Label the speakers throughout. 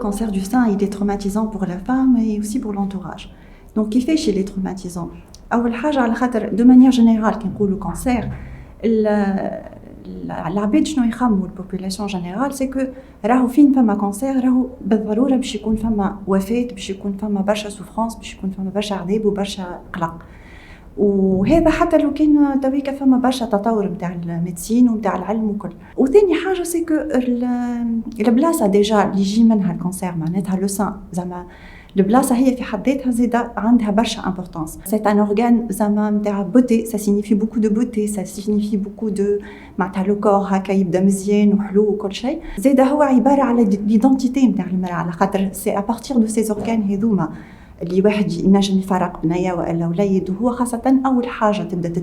Speaker 1: cancer du sein, il est traumatisant pour la femme et aussi pour l'entourage. Donc, qui fait chez les traumatisants? أول حاجة على خاطر de manière générale كي نقولوا cancer العباد شنو يخموا البوبولاسيون جينيرال سي كو راهو فين فما كانسير راهو بالضروره باش يكون فما وفاه، باش يكون فما برشا سوفرانس، باش يكون فما برشا عذاب وبرشا قلق. وهذا حتى لو كان تويكا فما برشا تطور نتاع الميديسين ونتاع العلم وكل. وثاني حاجه سي كو البلاصه ديجا اللي يجي منها الكانسير معناتها لو سان زعما البلاصه هي في حد ذاتها زاده عندها برشا امبورطانس. سي ان اورغان زعما نتاع بوتي، سا سينيفي بوكو دو بوتي، سا سينيفي بوكو دو معناتها لو كور هكا يبدا مزيان وحلو وكل شيء. زاده هو عباره على ليدونتيتي نتاع المراه على خاطر سي ابارتير دو سي اورغان هذوما اللي واحد ينجم يفرق بنيه والا وليد، وهو خاصه اول حاجه تبدا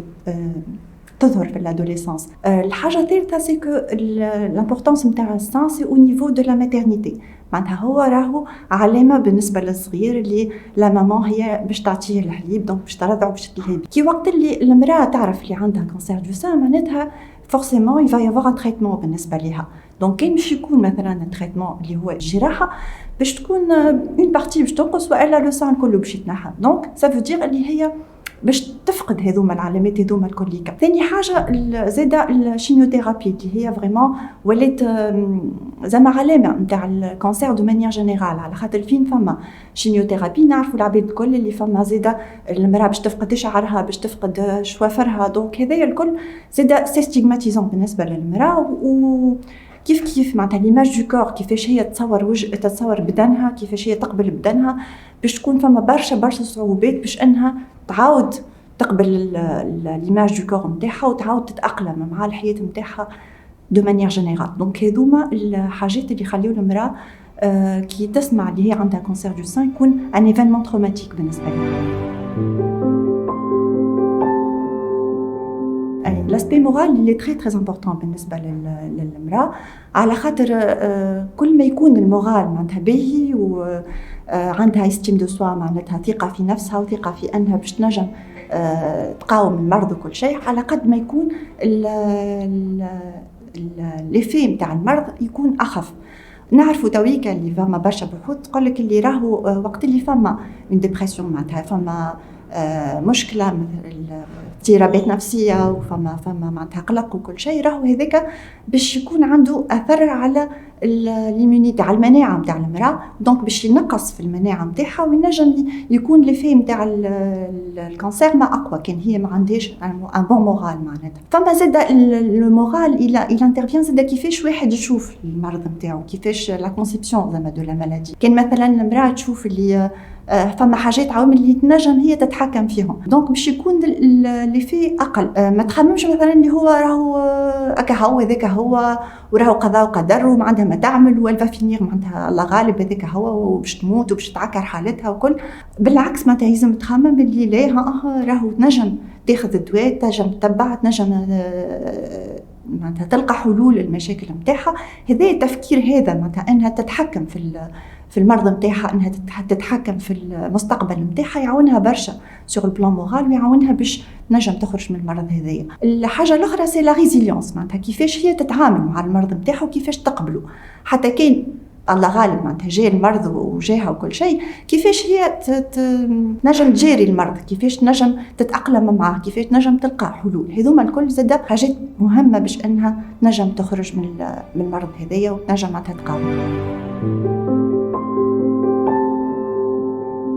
Speaker 1: تظهر في الادوليسانس. الحاجه الثالثه سي كو لامبورطانس نتاع السان سي او نيفو دو لا ماتيرنيتي، معناتها هو راهو علامه بالنسبه للصغير اللي لا مامان هي باش تعطيه الحليب، دونك باش ترضعه باش تلهي. كي وقت اللي المراه تعرف اللي عندها كانسير دو سان معناتها فورسيمون يفا يافوار ان تريتمون بالنسبه ليها. دونك كاين باش يكون مثلا التريتمون اللي هو الجراحه باش تكون اون بارتي باش تنقص والا لو سان كله باش يتنحى. دونك سا فو دير اللي هي باش تفقد هذوما العلامات هذوما الكليكا. ثاني حاجه زاده الشيميوثيرابي اللي هي فريمون ولات زعما علامه نتاع الكانسير دو مانيير جينيرال، على خاطر فين فما شيميوثيرابي نعرفوا العباد الكل اللي فما زاده المراه باش تفقد شعرها باش تفقد شوافرها. دونك هذايا الكل زاده سي ستيغماتيزون بالنسبه للمراه. و كيف معناتها ليماج دو كور كيفاش هي تتصور بدنها، كيفاش هي تقبل بدنها، باش تكون فما برشا صعوبات باش انها تعاود تقبل ليماج دو كور نتاعها وتعاود تتاقلم مع الحياه نتاعها دو مانيير جينيرال. دونك هذوما الحاجات اللي يخليو المراه كي تسمع اللي هي عندها كانسير دو سان يكون ان ايفينمون تروماتيك بالنسبه لها. لاسبي مورال اللي تري امبورطون بالنسبه للمراه، على خاطر كل ما يكون المورال معناتها باهي وعندها استيم دو سوا، معناتها ثقه في نفسها وثقه في انها باش تنجم تقاوم المرض وكل شيء، على قد ما يكون ليفي نتاع المرض يكون اخف. نعرفوا تويكا اللي فما برشا بحوث تقول لك اللي راهو وقت اللي فما من ديبرسيون معناتها فما مشكله مثل اضطرابات نفسيه وفما معناتها قلق وكل شيء، راهو هذاك باش يكون عنده اثر على الاميونيتي على المناعه نتاع المراه. دونك باش ينقص في المناعه نتاعها وينجم يكون ليفي نتاع الكانسير ما اقوى كان هي ما عندهاش ان بون مورال. معناتها فما زاد لو مورال الى انترفيان زاد كيفاش واحد يشوف المرض نتاعو، كيفاش لا كونسيبسيون زعما دو لا مالادي. كان مثلا المراه تشوف اللي فما حاجات عوامل اللي تنجم هي تتحكم فيهم، دونك باش يكون ليفي اقل. ما تخممش مثلا اللي هو راهو هكا هو هذاك هو وراهو قضاء وقدر وما عندها ما تعمل والفا فينير معناتها الله غالب هذاك هو وباش تموت وباش تعكر حالتها وكل. بالعكس معناتها لازم تخمم اللي لا راهو تنجم تاخذ الدواء، تنجم تتبع، تنجم معناتها تلقى حلول المشاكل نتاعها. هذا التفكير هذا معناتها انها تتحكم في المرض نتاعها، انها تتحكم في المستقبل نتاعها، يعاونها برشا سور البلان مورال ويعاونها باش نجم تخرج من المرض هذايا. الحاجه الاخرى سي لا ريزيليونس، معناتها كيفاش هي تتعامل مع المرض نتاعها وكيفاش تقبله حتى كان الله غالب معناتها جاي المرض وجاها وكل شيء، كيفاش هي نجم تجاري المرض، كيفاش نجم تتأقلم معه، كيفاش نجم تلقى حلول. هذوما الكل زاد حاجات مهمة باش انها نجم تخرج من المرض هذايا وتنجم معناتها تقاوم.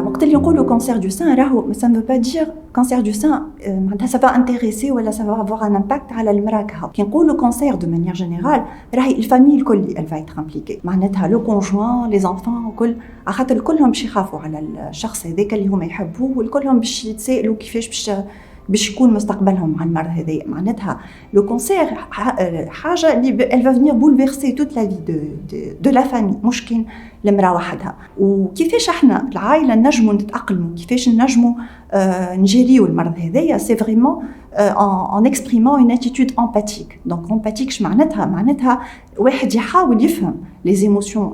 Speaker 1: وقت اللي نقولوا كانسير دو سان راهو ça ne veut pas dire كانسير دو سان معناتها ça va intéresser ولا ça va avoir un impact على المرأة كها. كي نقولوا كانسير دو مانيير جينيرال راهي الفامي الكل elle va être impliquée، معناتها لو كونجوان لي زانفون وكل، على خاطر كلهم باش يخافوا على الشخص هذاك اللي هما يحبوه، والكلهم باش يتسائلوا كيفاش باش يكون مستقبلهم مع المرض هذايا. معناتها لو كانسير حاجه اللي elle va venir bouleverser toute la vie de la famille، مش كان المراه وحدها. وكيفاش احنا العائله نجموا نتاقلموا، كيفاش نجموا نجيريو المرض هذايا، سي فريمون en exprimant une attitude empathique. donc empathique اش معناتها واحد يحاول يفهم لي زيموسيون،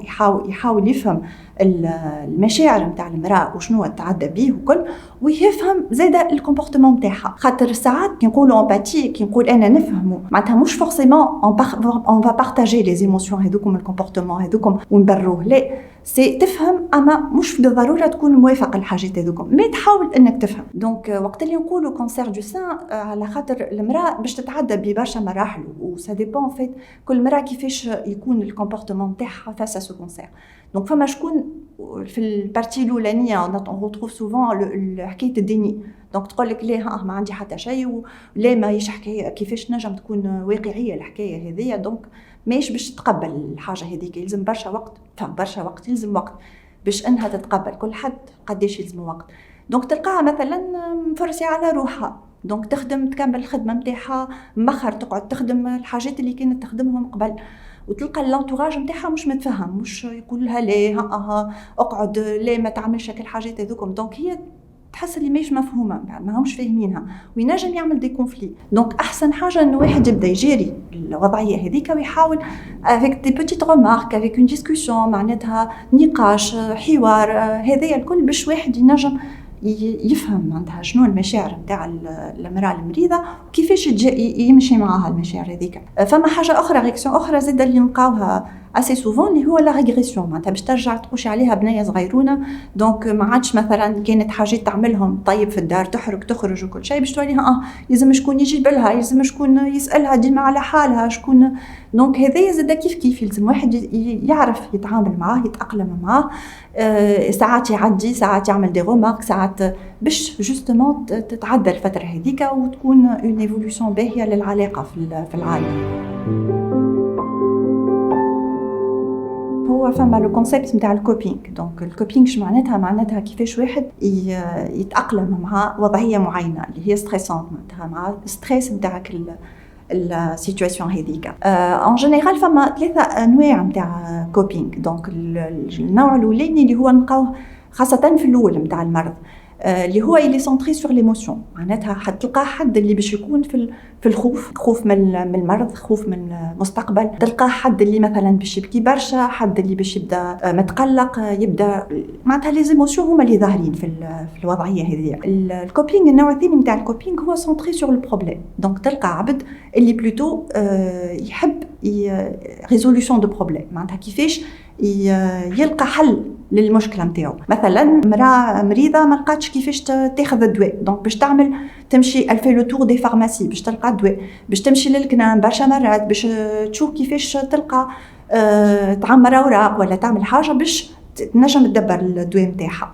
Speaker 1: يحاول يفهم المشاعر نتاع المراه وشنو تعدى به وكل، ويفهم زاده الكومبورتمون نتاعها. خاطر ساعات كي نقولوا امباتيك كي نقول انا نفهمه معناتها مش فورسيمون اون فا بارطاجي لي زيموسيون هذوكم الكومبورتمون هذوكم ونبروه، لا سي تفهم اما مش بالضروره تكون موافق الحاجات هذوكم، ما تحاول انك تفهم. دونك وقت اللي نقولوا كونسير دو سان على خاطر المراه باش تتعدى ببرشا مراحل، وسا ديبون فيت كل مراه كيفاش يكون الكومبورتمون تاعها فاس سو كونسير. دونك فما شكون في البارتي الاولانيه اون روتروف سوفون حكايه الديني، دونك تقول لك لا ما عندي حتى شيء، ولا ما يش حكايه كيفاش نجم تكون واقعيه الحكايه هذيا. دونك ماهيش باش تتقبل الحاجه هذيك، يلزم برشا وقت، برشا وقت، يلزم وقت باش انها تتقبل. كل حد قداش يلزم وقت. دونك تلقاها مثلا مفرسه على روحها، دونك تخدم تكمل الخدمه نتاعها، مخر تقعد تخدم الحاجات اللي كانت تخدمهم قبل، وتلقى اللانتوراج نتاعها مش متفهم، مش يقول لها لا اقعد، لا ما تعملش هكا الحاجات هذوكم. دونك هي تحس اللي ماهيش مفهومه، ما همش فاهمينها، وينجم يعمل دي كونفلي. دونك احسن حاجه انه واحد يبدا يجاري الوضعيه هذيك ويحاول افيك دي بوتيت ريمارك، افيك اون ديسكوسيون، معناتها نقاش، حوار، هذايا الكل باش واحد ينجم يفهم معناتها شنو المشاعر نتاع المراه المريضه وكيفاش يمشي معاها المشاعر هذيك. فما حاجه اخرى، رياكسيون اخرى زاد اللي نلقاوها اسي سوفون، اللي هو لا ريغريسيون، معناتها باش ترجع تخش عليها بنيه صغيرونه. دونك ما عادش مثلا كانت حاجات تعملهم طيب في الدار، تحرك تخرج وكل شيء، باش تولي لازم شكون يجيب لها، لازم شكون يسالها ديما على حالها شكون. دونك هذايا زاد كيف يلزم واحد يعرف يتعامل معاه، يتاقلم معاه. ساعات يعدي، ساعات يعمل دي رومارك، ساعات باش جوستومون تتعدى الفتره هذيك وتكون اون ايفولوشن باهيه للعلاقه في العائله. هو فما لو كونسيبت نتاع الكوبينغ. دونك الكوبينغ شو معناتها كيفاش واحد يتاقلم مع وضعيه معينه اللي هي ستريسونت، معناتها مع ستريس نتاعك السيتواسيون هذيك. ان جينيرال فما 3 انواع نتاع كوبينغ. دونك النوع الاولاني اللي هو نلقاوه خاصه في الاول نتاع المرض، اللي هو اللي سونطري سور ليموسيون، معناتها حتلقى حد اللي باش يكون في الخوف، خوف من المرض، خوف من المستقبل. تلقى حد اللي مثلا باش يبكي برشا، حد اللي باش يبدا متقلق، يبدا معناتها لي زيموسيون هما اللي ظاهرين في الوضعيه هذه. الكوبينغ النوع الثاني نتاع الكوبينغ هو سونطري سور البروبليم. دونك تلقى عبد اللي بلوتو يحب ريزولوشن دو بروبليم، معناتها كيفاش يلقى حل للمشكله نتاعو. مثلا امراه مريضه ما لقاتش كيفاش تاخذ الدواء، دونك باش تمشي الفي لو تور دي فارماسي باش تلقى الدواء، باش تمشي للكنان برشا مرات باش تشوف كيفاش تلقى تعمر اوراق ولا تعمل حاجه باش تنجم تدبر الدواء نتاعها.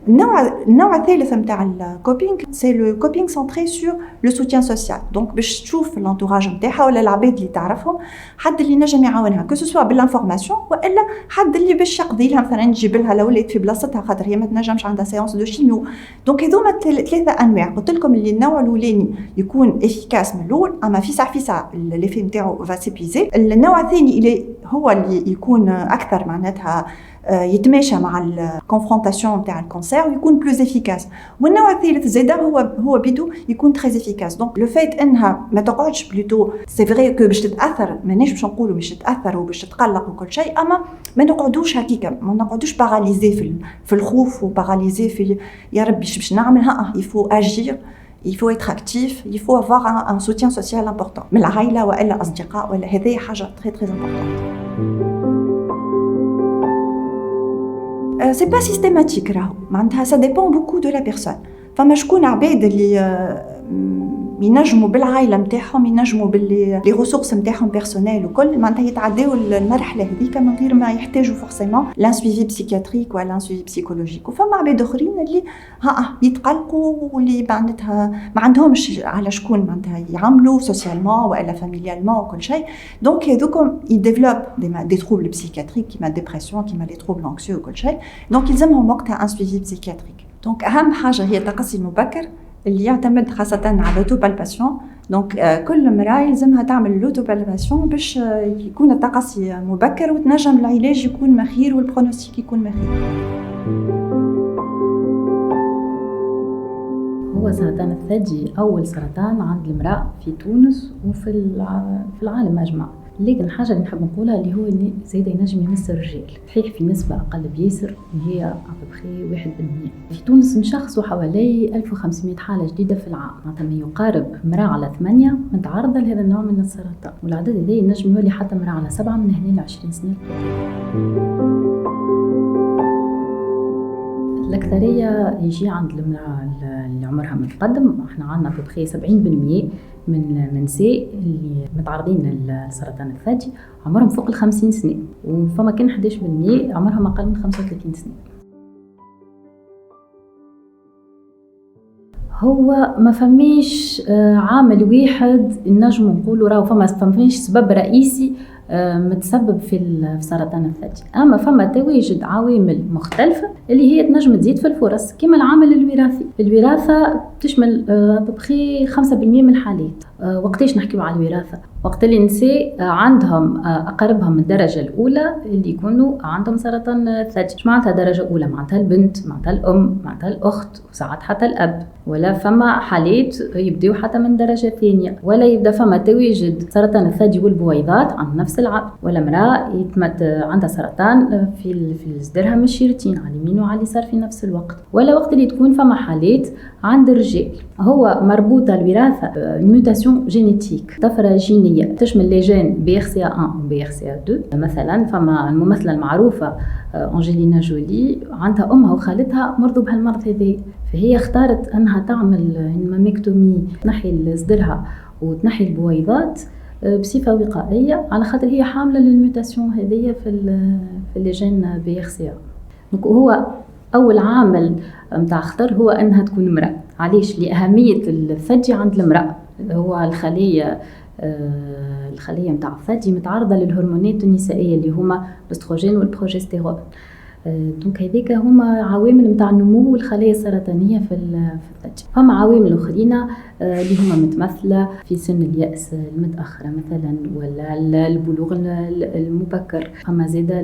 Speaker 1: النوع الثالث نتاع الكوبينغ سي لو كوبينغ سونطري سور لو سوتيان سوسيال. دونك باش تشوف الانتوراج نتاعها ولا العباد اللي تعرفهم، حد اللي نجم يعاونها كو سوسوا بالانفورماسيون، والا حد اللي باش يقضي لها مثلا يجيب لها الاولاد في بلاصتها خاطر هي ما تنجمش عندها سيونس دو شيميو. دونك هذوما 3 انواع. قلت لكم اللي النوع الاولاني يكون افيكاس من الاول، اما في ساعه ليفي نتاعو فا سيبيزي. النوع الثاني اللي هو اللي يكون اكثر معناتها يتماشى مع الكونفرونتاسيون تاع الكونسير ويكون بلوز افيكاس. والنوع الثالث زاده هو بيدو يكون تري افيكاس. دونك لو فايت انها ما تقعدش بلوتو سي فري كو باش تتاثر، مانيش باش نقولوا باش تتاثر وباش تتقلق وكل شيء، اما ما نقعدوش هكيكا، ما نقعدوش باراليزي في الخوف وباراليزي في يا ربي باش نعمل يفو اجير، il faut être actif, il faut avoir un soutien social important من العائله والا اصدقاء ولا هذه حاجه très très importante. C'est pas systématique راهو، معناتها ça dépend beaucoup de la personne. فما شكون عباد اللي ينجموا بالعائله نتاعهم، ينجموا باللي ريسورس نتاعهم بيرسونيل وكل، معناتها يتعداو المرحله هذيك من غير ما يحتاجوا فورسيمون لان سويفي بسيكياتريك ولا لان سويفي بسيكولوجيك. وفما عباد اخرين اللي يتقلقوا واللي معناتها ما عندهمش على شكون معناتها يعملوا سوسيالمون ولا فاميليالمون وكل شيء. دونك هذوكم يديفلوب دي تروبل بسيكياتريك كيما ديبرسيون كيما لي تروبل انكسيو وكل شيء. دونك يلزمهم وقتها ان سويفي بسيكياتريك. دونك اهم حاجه هي التقصي المبكر اللي يعتمد خاصة على لوتوبالباسيون. دونك كل مرأة يلزمها تعمل لوتوبالباسيون باش يكون التقصي مبكر وتنجم العلاج يكون مخير والبرونوستيك يكون مخير.
Speaker 2: هو سرطان الثدي أول سرطان عند المرأة في تونس وفي العالم أجمع، لكن الحاجة اللي نحب نقولها اللي هو إن زايدة ينجم يمس الرجال، صحيح في نسبة أقل بياسر اللي هي أبخي 1%. في تونس نشخصوا حوالي 1500 حالة جديدة في العام، معناتها ما يقارب امرأة على 8 متعرضة لهذا النوع من السرطان، والعدد هذا ينجم يولي حتى امرأة على 7 من هنا ل 20 سنة. الأكثرية يجي عند المرأة اللي عمرها متقدم. احنا عندنا ببخي 70% من النساء اللي متعرضين لسرطان الثدي عمرهم فوق 50 سنة، وفما كان 11% عمرهم أقل من 35 سنة. هو ما فماش عامل واحد نجم نقولوا راهو فماش سبب رئيسي متسبب في سرطان الثدي، اما فما تواجد عوامل مختلفه اللي هي تنجم تزيد في الفرص، كما العامل الوراثي. الوراثه تشمل ببخي 5% من الحالات. وقتاش نحكيو على الوراثه؟ وقت اللي النساء عندهم اقربهم من الدرجه الاولى اللي يكونوا عندهم سرطان الثدي. اش معناتها درجه اولى؟ معناتها البنت، معناتها الام، معناتها الاخت، وساعات حتى الاب. ولا فما حالات يبداو حتى من درجه ثانيه، ولا يبدا فما تواجد سرطان الثدي والبويضات عند نفس العقد، ولا امراه يتمت عندها سرطان في صدرها من الشيرتين على اليمين وعلى اليسار في نفس الوقت، ولا وقت اللي تكون فما حالات عند الرجال. هو مربوطه الوراثه بميوتاسيون جينيتيك، طفره جينيه تشمل لي جين BRCA1 و BRCA2. مثلا فما الممثله المعروفه أنجلينا جولي عندها امها وخالتها مرضوا بهالمرض هذا، فهي اختارت انها تعمل ماميكتومي، تنحي صدرها وتنحي البويضات بصفه وقائيه، على خاطر هي حامله للميوتاسيون هذه في اللجين BRCA. هو اول عامل نتاع خطر هو انها تكون امراه. علاش؟ لاهميه الثدي عند المراه. هو الخليه نتاع الثدي متعرضه للهرمونات النسائيه اللي هما الاستروجين والبروجستيرون. دونك هذيك هما عوامل نتاع نمو الخلايا السرطانيه في الثدي. فما عوامل اخرين اللي هما متمثله في سن اليأس المتاخره مثلا، ولا البلوغ المبكر. فما زاده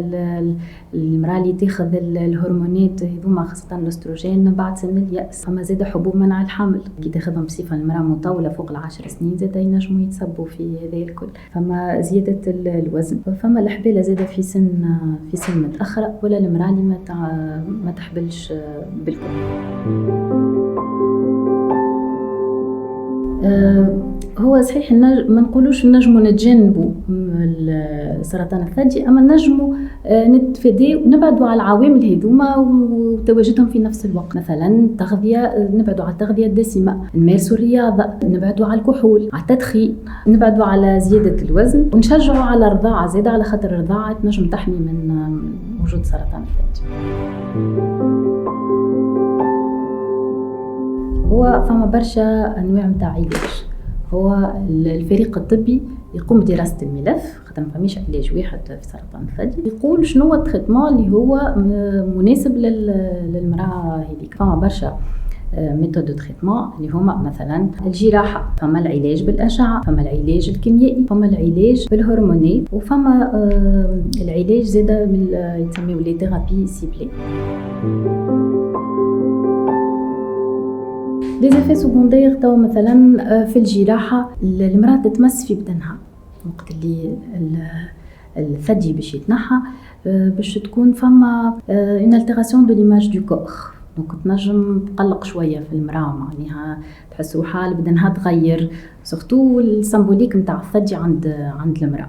Speaker 2: المراه اللي تاخذ الهرمونات هذوما خاصه الاستروجين بعد سن اليأس. فما زاده حبوب منع الحمل كي تاخذهم بصفه المراه مطوله فوق 10 سنين زاده ينجموا يتسبوا في هذا الكل. فما زياده الوزن. فما الحباله زاده في سن متاخره، ولا المراه اللي ما تحبلش بالكل. هو صحيح ما نقولوش نجموا نتجنبوا سرطان الثدي، اما نجموا نتفاداو نبعدوا على العوامل هذوما وتواجدهم في نفس الوقت. مثلا التغذيه، نبعدوا على التغذيه الدسمه، نمارسوا الرياضه، نبعدوا على الكحول، على التدخين، نبعدوا على زياده الوزن، ونشجعوا على الرضاعه زياده، على خاطر الرضاعه تنجم تحمي من وجود سرطان الثدي. هو فما برشا انواع نتاع علاج. هو الفريق الطبي يقوم بدراسه الملف، خاطر ما فماش علاج واحد في سرطان الثدي، يقول شنو هو التريتمون اللي هو مناسب للمراه هذيك. فما برشا ميثود دو تريتمون اللي هما مثلا الجراحه، فما العلاج بالاشعه، فما العلاج الكيميائي، فما العلاج بالهرمونات، وفما العلاج زاده يسميوه لي ثيرابي سيبلي. لي زيفي سكوندير تو مثلا في الجراحه المراه تتمس في بدنها وقت اللي الثدي باش يتنحى، باش تكون فما اون التيراسيون دو ليماج دو كور. دونك تنجم تقلق شويه في المراه، معناها تحس روحها بدنها تغير، سورتو السيمبوليك نتاع الثدي عند المراه.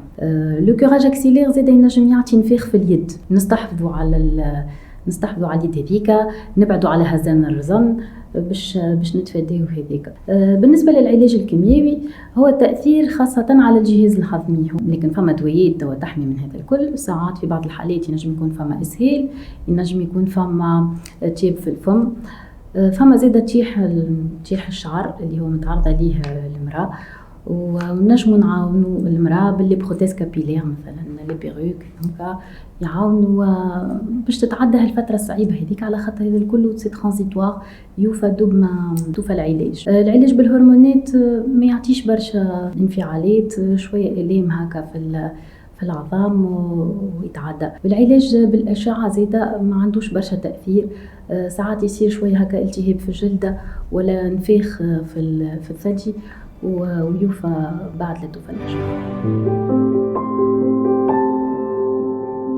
Speaker 2: لو كوراج اكسيلير زاد ينجم يعطي نفاخ في اليد. نستحفظوا على اليد هذيك، نبعدوا على هزان الرزن باش نتفاداو هذيك. بالنسبه للعلاج الكيميائي هو تاثير خاصه على الجهاز الهضمي، لكن فما دوايات تحمي من هذا الكل. ساعات في بعض الحالات ينجم يكون فما اسهال، ينجم يكون فما تيب في الفم، فما زاده تيح الشعر اللي هو متعرضه ليه المراه. ونجموا نعاونوا المراه باللي بروتيز كابيلير مثلا لي بيروك، دونك يعاونوا باش تتعدى هالفتره الصعيبه هذيك، على خاطر هذا الكل سي ترانزيتوار يوفى دوب ما توفى العلاج بالهرمونات ما يعطيش برشا انفعالات، شويه الام هكا في العظام ويتعدى. بالعلاج بالاشعه زاده ما عندوش برشا تاثير، ساعات يصير شويه هكا التهاب في الجلده ولا نفاخ في الثدي ويوفى بعد لا توفى الاشعه.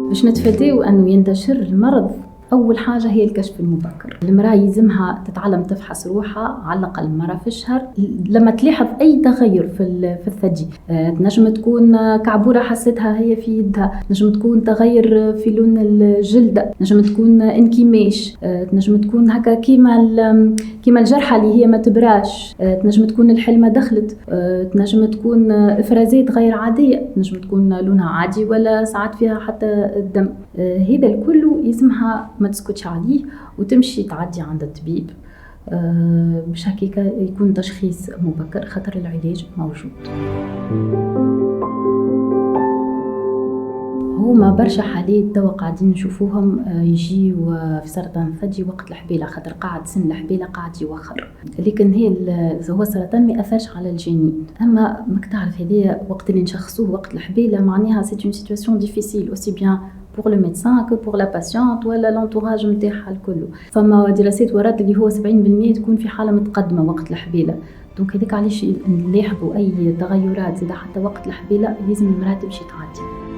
Speaker 2: باش نتفاداو انه ينتشر المرض أول حاجة هي الكشف المبكر. المرأة يلزمها تتعلم تفحص روحها على الأقل مرة في الشهر. لما تلاحظ أي تغير في الثدي، تنجم تكون كعبورة حستها هي في يدها، تنجم تكون تغير في لون الجلد، تنجم تكون انكماش، تنجم تكون هكا كيما الجرحة اللي هي ما تبراش، تنجم تكون الحلمة دخلت، تنجم تكون إفرازات غير عادية، تنجم تكون لونها عادي ولا ساعات فيها حتى الدم. هذا الكل يسمها ما تسكتش عليه وتمشي تعدي عند الطبيب باش هكاك يكون تشخيص مبكر، خاطر العلاج موجود. هما برشا حالات توا قاعدين نشوفوهم يجيو في سرطان الثدي وقت الحبيله، خاطر قاعد سن الحبيله قاعد يوخر، لكن هو السرطان ما اثرش على الجنين. اما ماك تعرف هذه وقت اللي نشخصوه وقت الحبيله معناها سي اون سيتواسيون ديفيسيل اوسي بيان pour le médecin que pour la patiente ولا l'entourage نتاعها الكل. فما دراسات ورات اللي هو 70% تكون في حاله متقدمه وقت الحبيله. دونك هذاك علاش نلاحظوا اي تغيرات زي حتى وقت الحبيله لازم المراه تمشي تعدي.